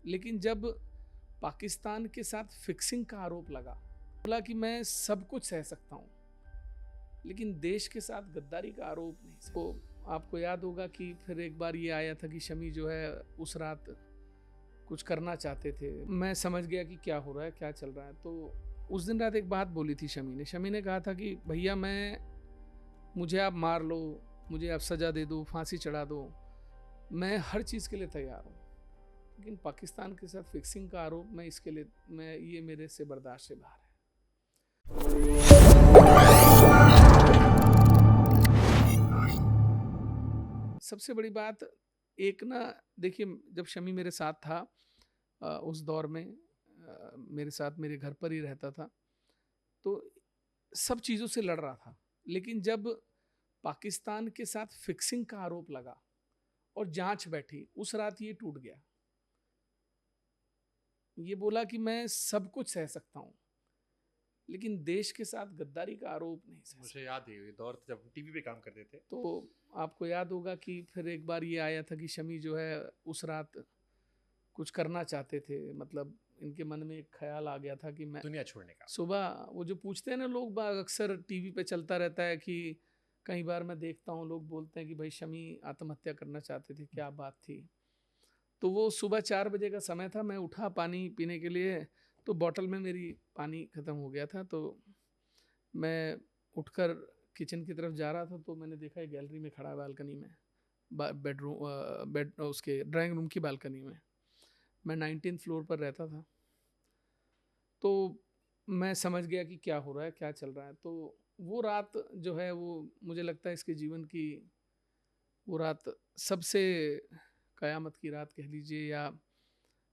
लेकिन जब पाकिस्तान के साथ फिक्सिंग का आरोप लगा, बोला कि मैं सब कुछ सह सकता हूँ, लेकिन देश के साथ गद्दारी का आरोप नहीं। तो आपको याद होगा कि फिर एक बार ये आया था कि शमी जो है उस रात कुछ करना चाहते थे। मैं समझ गया कि क्या हो रहा है, क्या चल रहा है। तो उस दिन रात एक बात बोली थी शमी ने कहा था कि भैया मुझे आप मार लो, मुझे आप सज़ा दे दो, फांसी चढ़ा दो, मैं हर चीज़ के लिए तैयार हूँ, लेकिन पाकिस्तान के साथ फिक्सिंग का आरोप ये मेरे से बर्दाश्त से बाहर है। सबसे बड़ी बात एक ना, देखिए जब शमी मेरे साथ था उस दौर में मेरे साथ मेरे घर पर ही रहता था, तो सब चीज़ों से लड़ रहा था। लेकिन जब पाकिस्तान के साथ फिक्सिंग का आरोप लगा और जांच बैठी, उस रात ये टूट गया। ये बोला कि मैं सब कुछ सह सकता हूँ, लेकिन देश के साथ गद्दारी का आरोप नहीं सह सकता। मुझे याद है ये दौर जब टीवी पे काम करते थे। तो आपको याद होगा कि फिर एक बार ये आया था कि शमी जो है उस रात कुछ करना चाहते थे, मतलब इनके मन में एक ख्याल आ गया था कि मैं दुनिया छोड़ने का। सुबह वो जो पूछते हैं ना लोग बाग, अक्सर टीवी पे चलता रहता है कि कई बार मैं देखता हूँ लोग बोलते हैं कि भाई शमी आत्महत्या करना चाहते थे, क्या बात थी। तो वो सुबह 4 बजे का समय था, मैं उठा पानी पीने के लिए, तो बॉटल में मेरी पानी ख़त्म हो गया था। तो मैं उठकर किचन की तरफ जा रहा था, तो मैंने देखा गैलरी में खड़ा है बालकनी में, बेड उसके ड्राइंग रूम की बालकनी में। मैं 19th फ्लोर पर रहता था। तो मैं समझ गया कि क्या हो रहा है, क्या चल रहा है। तो वो रात जो है वो मुझे लगता है इसके जीवन की वो रात सबसे कयामत की रात कह लीजिए, या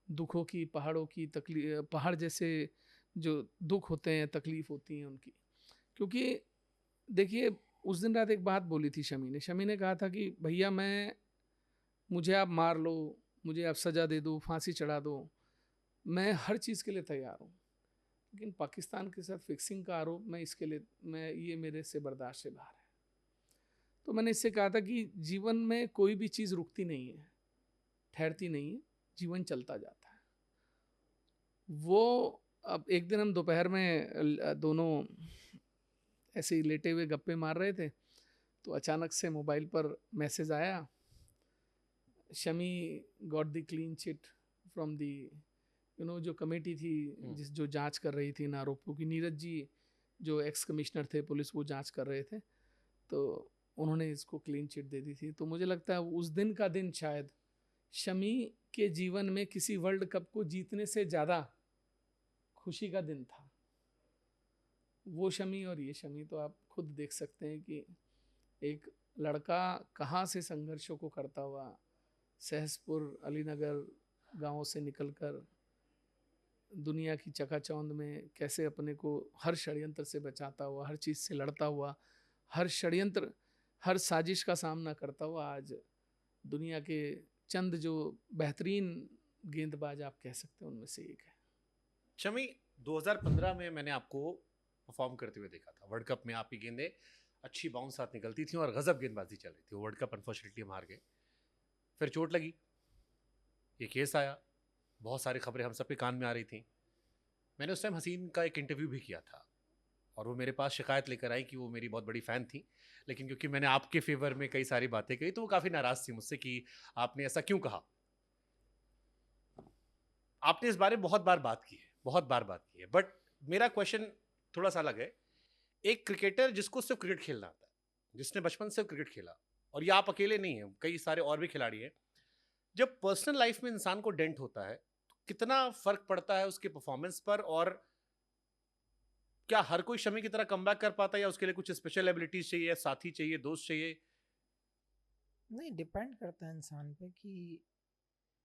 दुखों की, पहाड़ों की तकलीफ, पहाड़ जैसे जो दुख होते हैं, तकलीफ होती हैं उनकी। क्योंकि देखिए उस दिन रात एक बात बोली थी शमी ने कहा था कि भैया मुझे आप मार लो, मुझे आप सज़ा दे दो, फांसी चढ़ा दो, मैं हर चीज़ के लिए तैयार हूँ, लेकिन पाकिस्तान के साथ फिक्सिंग का आरोप ये मेरे से बर्दाश्त से बाहर है। तो मैंने इससे कहा था कि जीवन में कोई भी चीज़ रुकती नहीं है, ठहरती नहीं है, जीवन चलता जाता है। वो अब एक दिन हम दोपहर में दोनों ऐसे ही लेटे हुए गप्पे मार रहे थे, तो अचानक से मोबाइल पर मैसेज आया, Shami got the clean chit from the जो कमेटी थी जो जांच कर रही थी इन आरोपों की। नीरज जी जो एक्स कमिश्नर थे पुलिस, वो जांच कर रहे थे, तो उन्होंने इसको क्लीन चिट दे दी थी। तो मुझे लगता है उस दिन का दिन शायद शमी के जीवन में किसी वर्ल्ड कप को जीतने से ज़्यादा खुशी का दिन था। वो शमी और ये शमी, तो आप खुद देख सकते हैं कि एक लड़का कहाँ से संघर्षों को करता हुआ सहसपुर अलीनगर गाँव से निकलकर दुनिया की चकाचौंध में कैसे अपने को हर षड्यंत्र से बचाता हुआ, हर चीज़ से लड़ता हुआ, हर षड्यंत्र, हर साजिश का सामना करता हुआ आज दुनिया के चंद जो बेहतरीन गेंदबाज आप कह सकते हैं उनमें से एक है। शमी, 2015 में मैंने आपको परफॉर्म करते हुए देखा था। वर्ल्ड कप में आपकी गेंदें अच्छी बाउंस साथ निकलती थी और गजब गेंदबाजी चल रही थी। वर्ल्ड कप अनफॉर्चुनेटली हम हार गए। फिर चोट लगी, ये केस आया, बहुत सारी खबरें हम सब के कान में आ रही थी। मैंने उस टाइम हसीन का एक इंटरव्यू भी किया था और वो मेरे पास शिकायत लेकर आई कि वो मेरी बहुत बड़ी फ़ैन थी, लेकिन क्योंकि मैंने आपके फेवर में कई सारी बातें कही तो वो काफ़ी नाराज़ थी मुझसे कि आपने ऐसा क्यों कहा। आपने इस बारे में बहुत बार बात की है, बहुत बार बात की है, बट मेरा क्वेश्चन थोड़ा सा अलग है। एक क्रिकेटर जिसको सिर्फ क्रिकेट खेलना आता है, जिसने बचपन से क्रिकेट खेला, और ये आप अकेले नहीं हैं, कई सारे और भी खिलाड़ी हैं, जब पर्सनल लाइफ में इंसान को डेंट होता है तो कितना फर्क पड़ता है उसके परफॉर्मेंस पर, और क्या हर कोई शमी की तरह कमबैक कर पाता है या उसके लिए कुछ स्पेशल एबिलिटीज चाहिए, साथी चाहिए, दोस्त चाहिए? नहीं, डिपेंड करता है इंसान पे कि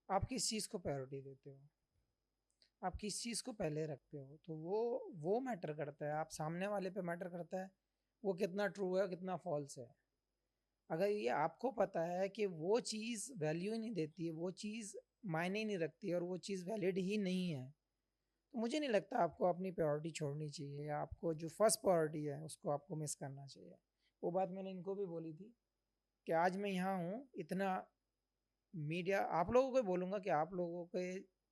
आप किस चीज़ को प्रायोरिटी देते हो, आप किस चीज़ को पहले रखते हो, तो वो मैटर करता है। आप सामने वाले पे मैटर करता है वो कितना ट्रू है, कितना फॉल्स है। अगर ये आपको पता है कि वो चीज़ वैल्यू ही नहीं देती है, वो चीज़ मायने ही नहीं रखती है और वो चीज़ वैलिड ही नहीं है, तो मुझे नहीं लगता आपको अपनी प्रायोरिटी छोड़नी चाहिए या आपको जो फर्स्ट प्रायोरिटी है उसको आपको मिस करना चाहिए। वो बात मैंने इनको भी बोली थी कि आज मैं यहाँ हूँ, इतना मीडिया आप लोगों को बोलूँगा कि आप लोगों के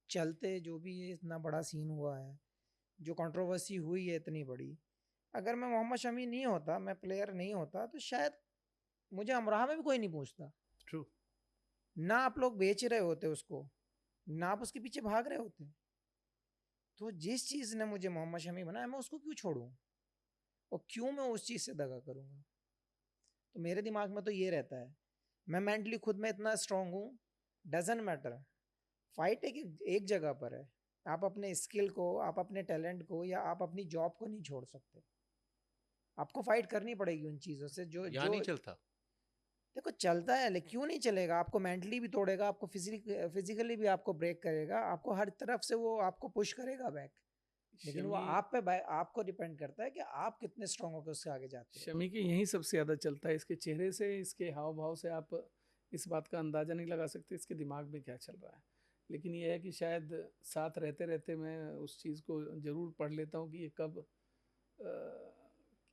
चलते जो भी ये इतना बड़ा सीन हुआ है, जो कंट्रोवर्सी हुई है इतनी बड़ी, अगर मैं मोहम्मद शमी नहीं होता, मैं प्लेयर नहीं होता, तो शायद मुझे अमराह में भी कोई नहीं पूछता। ट्रू। ना आप लोग बेच रहे होते उसको, ना आप उसके पीछे भाग रहे होते। तो जिस चीज़ ने मुझे मोहम्मद शमी बनाया, मैं उसको क्यों छोड़ूं और क्यों मैं उस चीज़ से दगा करूंगा? तो मेरे दिमाग में तो ये रहता है, मैं मेंटली खुद में इतना स्ट्रांग हूँ, डजंट मैटर। फाइट एक जगह पर है। आप अपने स्किल को, आप अपने टैलेंट को या आप अपनी जॉब को नहीं छोड़ सकते। आपको फाइट करनी पड़ेगी उन चीज़ों से जो यहाँ जो नहीं चलता। देखो चलता है, लेकिन क्यों नहीं चलेगा? आपको मेंटली भी तोड़ेगा, आपको फिजिकली भी आपको ब्रेक करेगा, आपको हर तरफ से वो आपको पुश करेगा बैक। लेकिन वो शमी आप पे आपको डिपेंड करता है कि आप कितने स्ट्रांग होकर उससे आगे जाते हो। शमी के यही सबसे ज़्यादा चलता है। इसके चेहरे से, इसके हाव भाव से आप इस बात का अंदाज़ा नहीं लगा सकते इसके दिमाग में क्या चल रहा है। लेकिन यह है कि शायद साथ रहते रहते मैं उस चीज़ को ज़रूर पढ़ लेता हूँ कि ये कब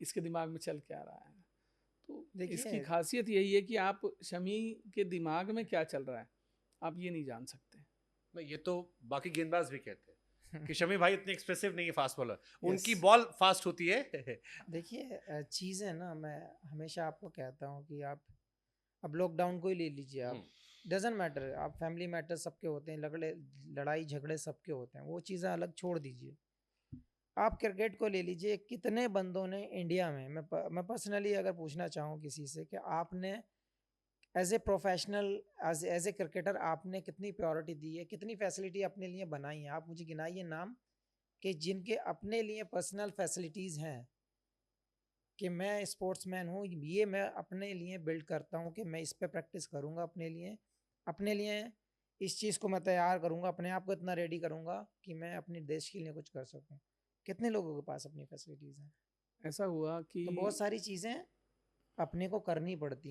इसके दिमाग में चल क्या रहा है। तो इसकी देखिए खासियत यही है कि आप शमी के दिमाग में क्या चल रहा है आप ये नहीं जान सकते। नहीं, ये तो बाकी गेंदबाज भी कहते हैं कि शमी भाई इतने एक्सप्रेसिव नहीं है फास्ट बॉलर, उनकी Yes. बॉल फास्ट होती है। देखिए चीज़ें ना, मैं हमेशा आपको कहता हूँ कि आप अब लॉकडाउन को ही ले लीजिए आप, डजेंट मैटर, आप फैमिली मैटर सबके होते हैं, लड़ाई झगड़े सबके होते हैं, वो चीज़ें अलग छोड़ दीजिए। आप क्रिकेट को ले लीजिए, कितने बंदों ने इंडिया में, मैं पर्सनली अगर पूछना चाहूँ किसी से कि आपने as a professional, as a cricketer आपने कितनी प्रायोरिटी दी है, कितनी फैसिलिटी अपने लिए बनाई है, आप मुझे गिनाइए नाम कि जिनके अपने लिए पर्सनल फैसिलिटीज़ हैं, कि मैं स्पोर्ट्समैन हूँ, ये मैं अपने लिए बिल्ड करता हूँ कि मैं इस पे प्रैक्टिस करूँगा अपने लिए इस चीज़ को मैं तैयार करूँगा, अपने आप को इतना रेडी करूँगा कि मैं अपने देश के लिए कुछ कर सकूँ। कितने लोगों के पास अपनी फैसिलिटीज़ हैं? ऐसा हुआ कि तो बहुत सारी चीज़ें अपने को करनी पड़ती हैं।